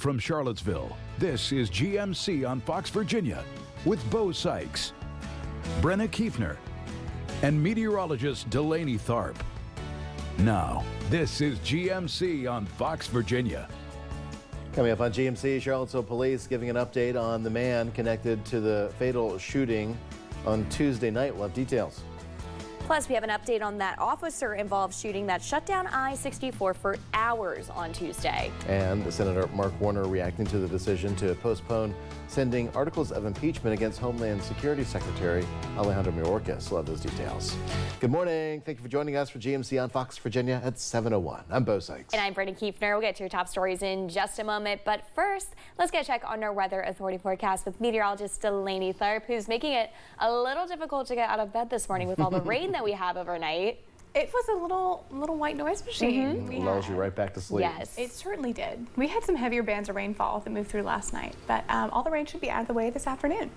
From Charlottesville, this is GMC on Fox Virginia with Bo Sykes, Brenna Kiefner, and meteorologist Delaney Tharp. Now, this is GMC on Fox Virginia. Coming up on GMC, Charlottesville police giving an update on the man connected to the fatal shooting on Tuesday night. We'll have details. Plus, we have an update on that officer-involved shooting that shut down I-64 for hours on Tuesday. And Senator Mark Warner reacting to the decision to postpone sending articles of impeachment against Homeland Security Secretary Alejandro Mayorkas. We'll have those details. Good morning. Thank you for joining us for GMC on Fox Virginia at 7:01. I'm Bo Sykes. And I'm Brenna Kiefner. We'll get to your top stories in just a moment. But first, let's get a check on our Weather Authority forecast with meteorologist Delaney Tharp, who's making it a little difficult to get out of bed this morning with all the rain that we have overnight. It was a little white noise machine. It lulls you right back to sleep. Yes. It certainly did. We had some heavier bands of rainfall that moved through last night, but all the rain should be out of the way this afternoon.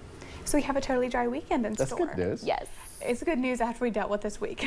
So we have a totally dry weekend in store. That's good news. Yes. It's good news after we dealt with this week.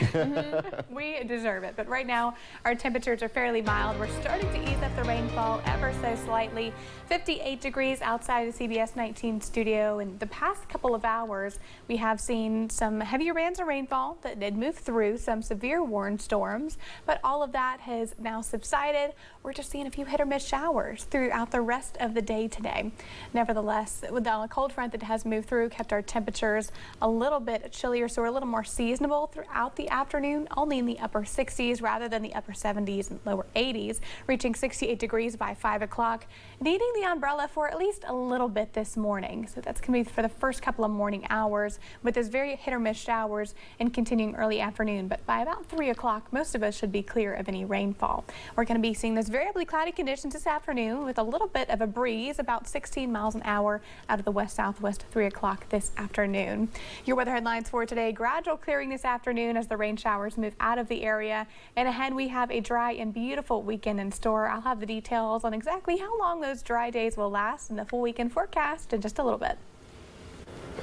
We deserve it. But right now, our temperatures are fairly mild. We're starting to ease up the rainfall ever so slightly. 58 degrees outside the CBS 19 studio. In the past couple of hours, we have seen some heavier bands of rainfall that did move through, some severe warned storms. But all of that has now subsided. We're just seeing a few hit or miss showers throughout the rest of the day today. Nevertheless, with the cold front that has moved through, kept our temperatures a little bit chillier, so we're a little more seasonable throughout the afternoon, only in the upper 60s rather than the upper 70s and lower 80s, reaching 68 degrees by 5 o'clock. Needing the umbrella for at least a little bit this morning. So that's going to be for the first couple of morning hours with those very hit or miss showers and continuing early afternoon. But by about 3 o'clock, most of us should be clear of any rainfall. We're going to be seeing those variably cloudy conditions this afternoon with a little bit of a breeze, about 16 miles an hour out of the west-southwest at 3 o'clock this afternoon. Your weather headlines for today: gradual clearing this afternoon as the rain showers move out of the area. And ahead we have a dry and beautiful weekend in store. I'll have the details on exactly how long those dry days will last in the full weekend forecast in just a little bit.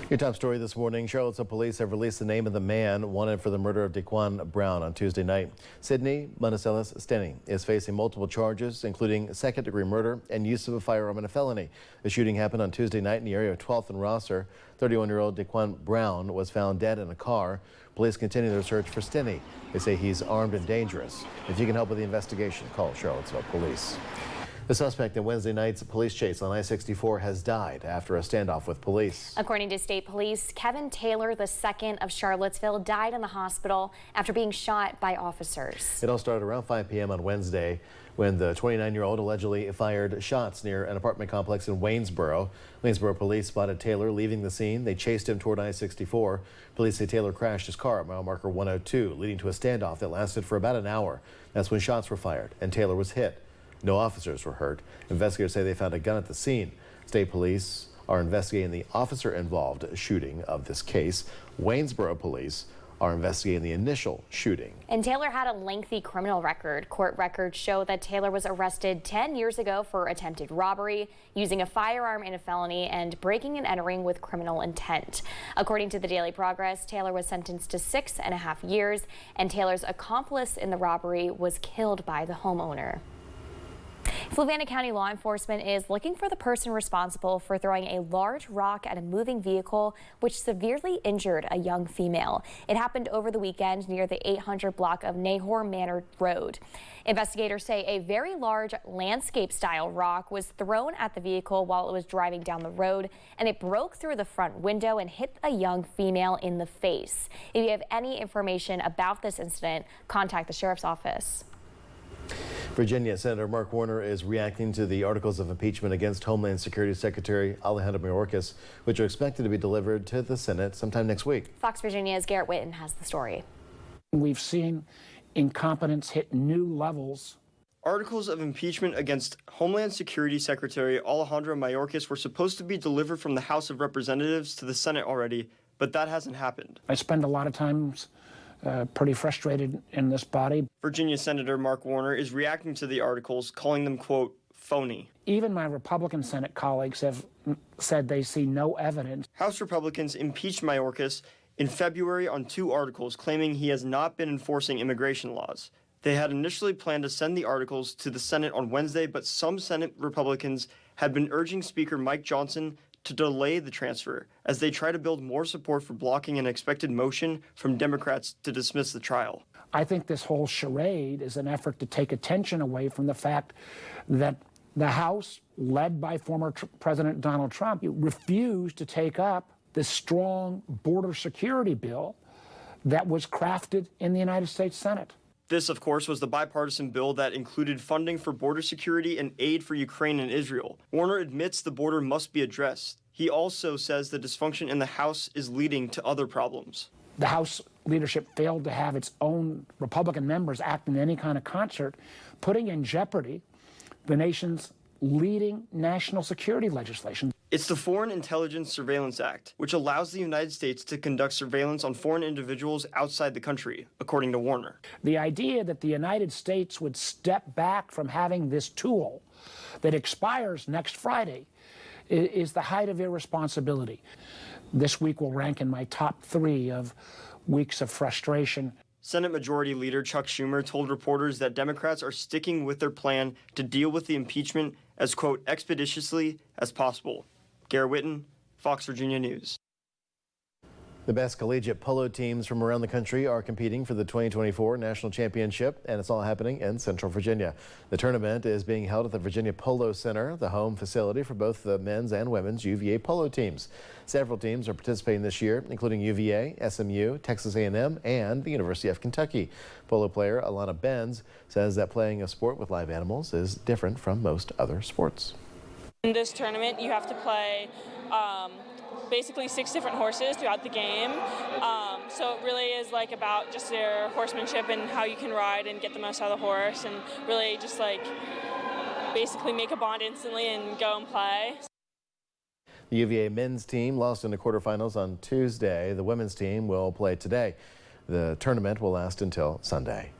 Your top story this morning: Charlottesville police have released the name of the man wanted for the murder of Daquan Brown on Tuesday night. Sidney Monticelis Stenny is facing multiple charges, including second-degree murder and use of a firearm in a felony. The shooting happened on Tuesday night in the area of 12th and Rosser. 31-year-old Daquan Brown was found dead in a car. Police continue their search for Stenny. They say he's armed and dangerous. If you can help with the investigation, call Charlottesville Police. The suspect in Wednesday night's police chase on I-64 has died after a standoff with police. According to state police, Kevin Taylor II of Charlottesville died in the hospital after being shot by officers. It all started around 5 p.m. on Wednesday when the 29-year-old allegedly fired shots near an apartment complex in Waynesboro. Waynesboro police spotted Taylor leaving the scene. They chased him toward I-64. Police say Taylor crashed his car at mile marker 102, leading to a standoff that lasted for about an hour. That's when shots were fired and Taylor was hit. No officers were hurt. Investigators say they found a gun at the scene. State police are investigating the officer-involved shooting of this case. Waynesboro police are investigating the initial shooting. And Taylor had a lengthy criminal record. Court records show that Taylor was arrested 10 years ago for attempted robbery, using a firearm in a felony, and breaking and entering with criminal intent. According to the Daily Progress, Taylor was sentenced to 6.5 years, and Taylor's accomplice in the robbery was killed by the homeowner. Fluvanna County law enforcement is looking for the person responsible for throwing a large rock at a moving vehicle which severely injured a young female. It happened over the weekend near the 800 block of Nahor Manor Road. Investigators say a very large landscape-style rock was thrown at the vehicle while it was driving down the road, and it broke through the front window and hit a young female in the face. If you have any information about this incident, contact the sheriff's office. Virginia Senator Mark Warner is reacting to the articles of impeachment against Homeland Security Secretary Alejandro Mayorkas, which are expected to be delivered to the Senate sometime next week. Fox Virginia's Garrett Witten has the story. We've seen incompetence hit new levels. Articles of impeachment against Homeland Security Secretary Alejandro Mayorkas were supposed to be delivered from the House of Representatives to the Senate already, but that hasn't happened. I spend a lot of times pretty frustrated in this body. Virginia Senator Mark Warner is reacting to the articles, calling them, quote, phony. Even my Republican Senate colleagues have said they see no evidence. House Republicans impeached Mayorkas in February on 2 articles claiming he has not been enforcing immigration laws. They had initially planned to send the articles to the Senate on Wednesday, but some Senate Republicans had been urging Speaker Mike Johnson to delay the transfer as they try to build more support for blocking an expected motion from Democrats to dismiss the trial. I think this whole charade is an effort to take attention away from the fact that the House, led by former President Donald Trump, refused to take up the strong border security bill that was crafted in the United States Senate. This, of course, was the bipartisan bill that included funding for border security and aid for Ukraine and Israel. Warner admits the border must be addressed. He also says the dysfunction in the House is leading to other problems. The House leadership failed to have its own Republican members act in any kind of concert, putting in jeopardy the nation's leading national security legislation. It's the Foreign Intelligence Surveillance Act, which allows the United States to conduct surveillance on foreign individuals outside the country, according to Warner. The idea that the United States would step back from having this tool that expires next Friday is the height of irresponsibility. This week will rank in my top 3 of weeks of frustration. Senate Majority Leader Chuck Schumer told reporters that Democrats are sticking with their plan to deal with the impeachment as, quote, expeditiously as possible. Garrett Whitten, Fox Virginia News. The best collegiate polo teams from around the country are competing for the 2024 National Championship, and it's all happening in Central Virginia. The tournament is being held at the Virginia Polo Center, the home facility for both the men's and women's UVA polo teams. Several teams are participating this year, including UVA, SMU, Texas A&M, and the University of Kentucky. Polo player Alana Benz says that playing a sport with live animals is different from most other sports. In this tournament, you have to play basically 6 different horses throughout the game. So it really is like about just your horsemanship and how you can ride and get the most out of the horse, and really just like basically make a bond instantly and go and play. The UVA men's team lost in the quarterfinals on Tuesday. The women's team will play today. The tournament will last until Sunday.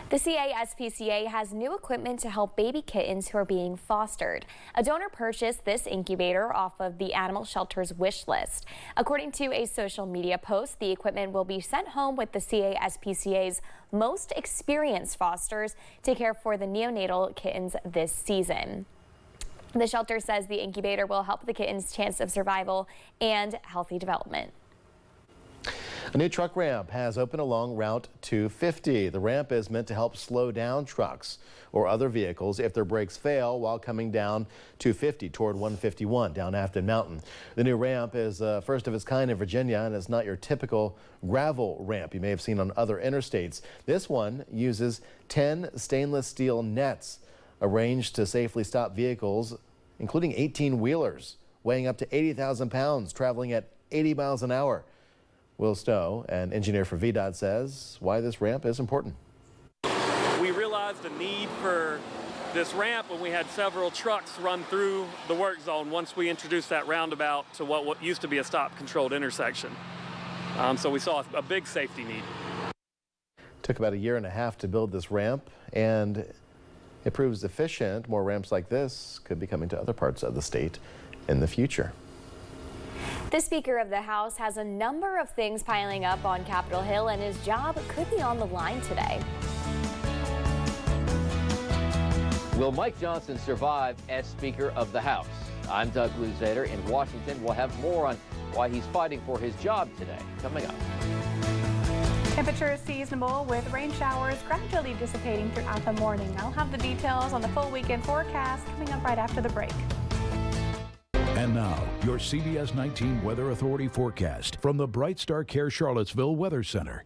The CASPCA has new equipment to help baby kittens who are being fostered. A donor purchased this incubator off of the animal shelter's wish list. According to a social media post, the equipment will be sent home with the CASPCA's most experienced fosters to care for the neonatal kittens this season. The shelter says the incubator will help the kittens' chance of survival and healthy development. A new truck ramp has opened along Route 250. The ramp is meant to help slow down trucks or other vehicles if their brakes fail while coming down 250 toward 151 down Afton Mountain. The new ramp is first of its kind in Virginia, and it's not your typical gravel ramp you may have seen on other interstates. This one uses 10 stainless steel nets arranged to safely stop vehicles, including 18-wheelers weighing up to 80,000 pounds, traveling at 80 miles an hour. Will Stowe, an engineer for VDOT, says why this ramp is important. We realized the need for this ramp when we had several trucks run through the work zone once we introduced that roundabout to what used to be a stop-controlled intersection. So we saw a big safety need. It took about 1.5 years to build this ramp, and it proves efficient. More ramps like this could be coming to other parts of the state in the future. The Speaker of the House has a number of things piling up on Capitol Hill, and his job could be on the line today. Will Mike Johnson survive as Speaker of the House? I'm Doug Luzader in Washington. We'll have more on why he's fighting for his job today coming up. Temperatures seasonable with rain showers gradually dissipating throughout the morning. I'll have the details on the full weekend forecast coming up right after the break. And now, your CBS 19 Weather Authority forecast from the Bright Star Care Charlottesville Weather Center.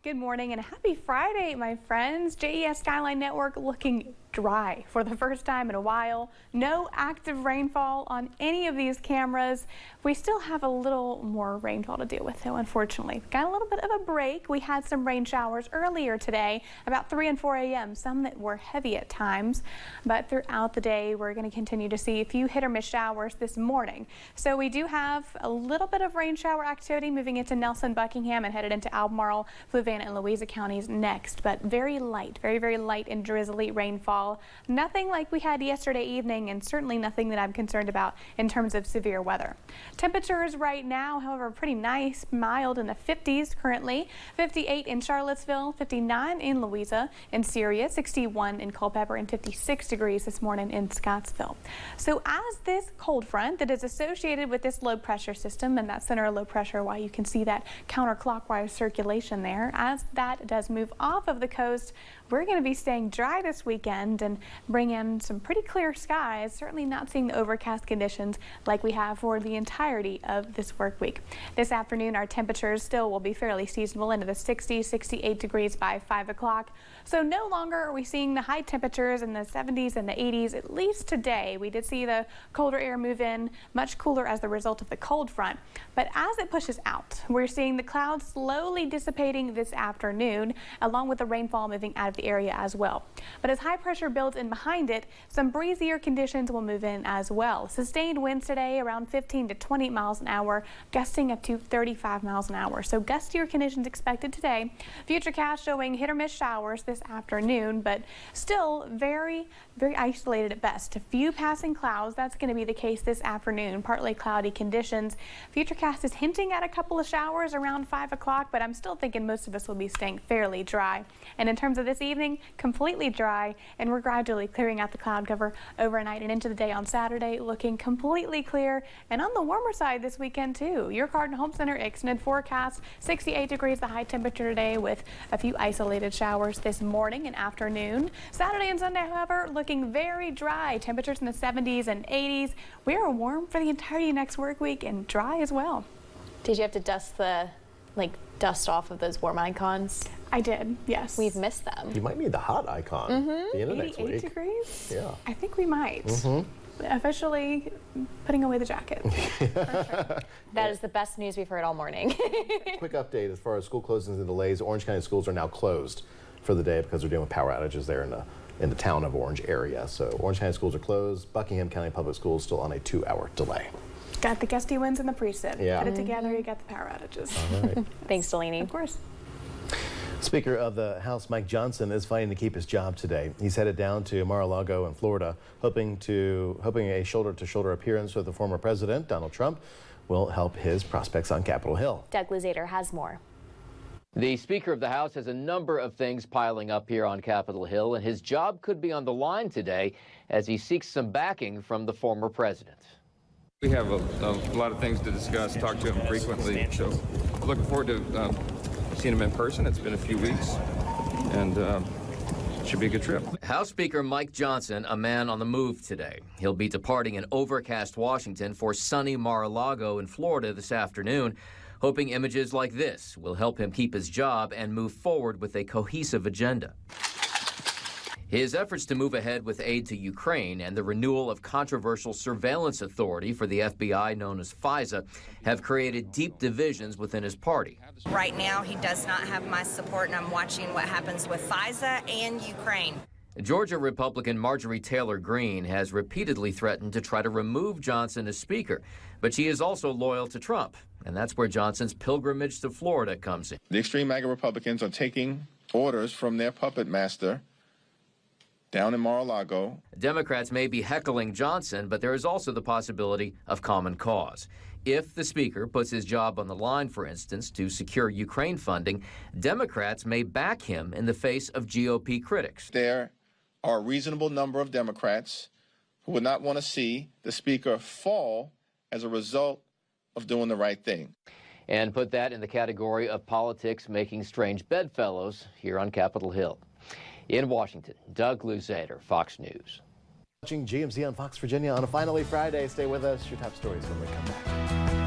Good morning and happy Friday, my friends. JES Skyline Network looking dry for the first time in a while. No active rainfall on any of these cameras. We still have a little more rainfall to deal with, though, unfortunately. Got a little bit of a break. We had some rain showers earlier today, about 3 and 4 a.m., some that were heavy at times. But throughout the day, we're going to continue to see a few hit or miss showers this morning. So we do have a little bit of rain shower activity moving into Nelson, Buckingham, and headed into Albemarle, Fluvanna, and Louisa counties next. But very light, very light and drizzly rainfall rainfall. Nothing like we had yesterday evening, and certainly nothing that I'm concerned about in terms of severe weather. Temperatures right now, however, pretty nice, mild in the 50s currently. 58 in Charlottesville, 59 in Louisa, in Syria, 61 in Culpeper, and 56 degrees this morning in Scottsville. So as this cold front that is associated with this low pressure system and that center of low pressure, why you can see that counterclockwise circulation there, as that does move off of the coast, we're going to be staying dry this weekend and bring in some pretty clear skies, certainly not seeing the overcast conditions like we have for the entirety of this work week. This afternoon, our temperatures still will be fairly seasonable into the 60s, 68 degrees by 5 o'clock. So no longer are we seeing the high temperatures in the 70s and the 80s, at least today. We did see the colder air move in, much cooler as the result of the cold front. But as it pushes out, we're seeing the clouds slowly dissipating this afternoon, along with the rainfall moving out of the area as well. But as high pressure builds in behind it, some breezier conditions will move in as well. Sustained winds today around 15 to 20 miles an hour, gusting up to 35 miles an hour. So gustier conditions expected today. Futurecast showing hit or miss showers this afternoon, but still very isolated at best. A few passing clouds, that's going to be the case this afternoon. Partly cloudy conditions. Futurecast is hinting at a couple of showers around 5 o'clock, but I'm still thinking most of us will be staying fairly dry. And in terms of this evening, completely dry, and we're gradually clearing out the cloud cover overnight and into the day on Saturday, looking completely clear and on the warmer side this weekend too. Your Cardinal Home Center extended forecast, 68 degrees the high temperature today, with a few isolated showers this morning and afternoon. Saturday and Sunday, however, looking very dry. Temperatures in the 70s and 80s. We are warm for the entirety next work week and dry as well. Did you have to dust off of those warm icons? I did, yes. We've missed them. You might need the hot icon at the end of next 88 week. degrees? Yeah. I think we might. Officially putting away the jacket. For sure. That is the best news we've heard all morning. Quick update as far as school closings and delays. Orange County schools are now closed for the day because they're dealing with power outages there in the town of Orange area. So Orange County schools are closed. Buckingham County Public Schools still on a 2-hour delay. Got the gusty winds and the precip. Yeah. Put it together, you got the power outages. All right. Thanks, Delaney. Of course. Speaker of the House Mike Johnson is fighting to keep his job today. He's headed down to Mar-a-Lago in Florida, hoping a shoulder-to-shoulder appearance with the former president, Donald Trump, will help his prospects on Capitol Hill. Doug Luzader has more. The Speaker of the House has a number of things piling up here on Capitol Hill, and his job could be on the line today as he seeks some backing from the former president. We have a lot of things to discuss, talk to him frequently, so looking forward to seeing him in person. It's been a few weeks, and should be a good trip. House Speaker Mike Johnson, a man on the move today. He'll be departing in overcast Washington for sunny Mar-a-Lago in Florida this afternoon, hoping images like this will help him keep his job and move forward with a cohesive agenda. His efforts to move ahead with aid to Ukraine and the renewal of controversial surveillance authority for the FBI known as FISA have created deep divisions within his party. Right now, he does not have my support, and I'm watching what happens with FISA and Ukraine. Georgia Republican Marjorie Taylor Greene has repeatedly threatened to try to remove Johnson as Speaker, but she is also loyal to Trump, and that's where Johnson's pilgrimage to Florida comes in. The extreme MAGA Republicans are taking orders from their puppet master down in Mar-a-Lago. Democrats may be heckling Johnson, but there is also the possibility of common cause. If the Speaker puts his job on the line, for instance, to secure Ukraine funding, Democrats may back him in the face of GOP critics. There are a reasonable number of Democrats who would not want to see the Speaker fall as a result of doing the right thing. And put that in the category of politics making strange bedfellows here on Capitol Hill. In Washington, Doug Luzader, Fox News. Watching GMC on Fox Virginia on a finally Friday. Stay with us. Your top stories when we come back.